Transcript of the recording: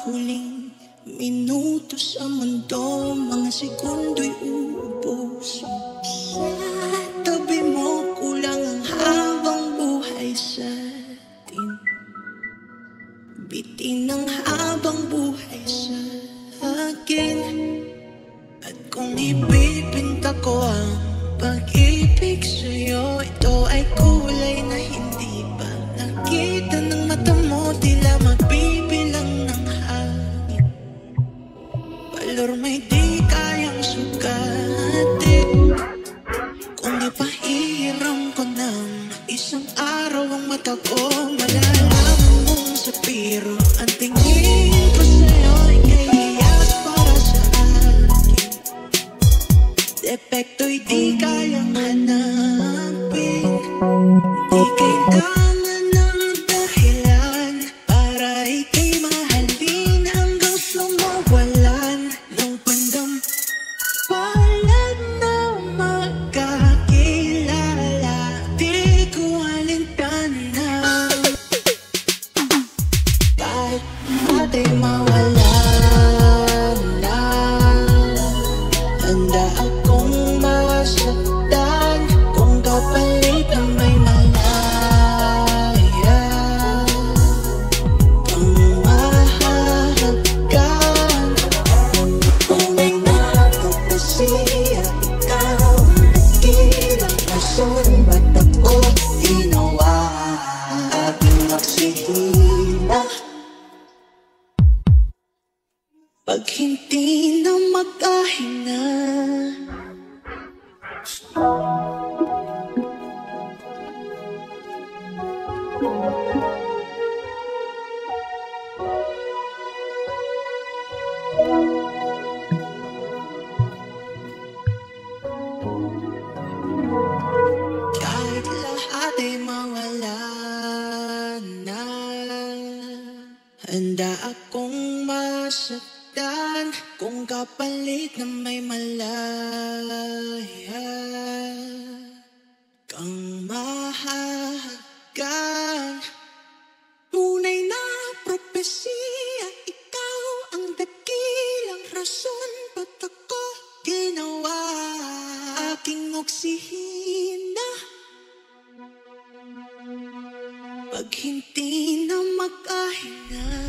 huling minuto sa mundo, mga sekundo'y ubos. Sa tabi mo kulang ang habang buhay sa atin. Bitin ang habang buhay sa akin. At kung ipipinta ko ang pag-ibig sa'yo, ito ay kulay na hindi pa nakita ng mata mo. Tila magbibilang ng hangin, balor may di kayang sukatin. Kung ipahiram ko ng isang araw ang mata ko, malalaman mong sa biro ang tingin ko sa'yo ay kahiyak para sa akin. Depekto'y di kayang hanapin. Di kailangan ng dahilan para ika'y mahalin hanggang sumawalan ng bandam. Palad na magkakilala, di ko alintana. Kahit natin mawala na, handa akong masaktan kung kapalit na may malaya pang mahahagkan. Tunay na pagpasiya, ikaw ang dakilang rason ba't ako ginawa aking magsihina. Pag hindi na magkahinga, kahit lahat ay mawala na, handa akong masaktan kung kapalit na may malaya kang mahahagkan. Tunay na propesya, ikaw ang dakilang rason ba't ako ginawa aking oksihina. Pag hindi na magkahinga,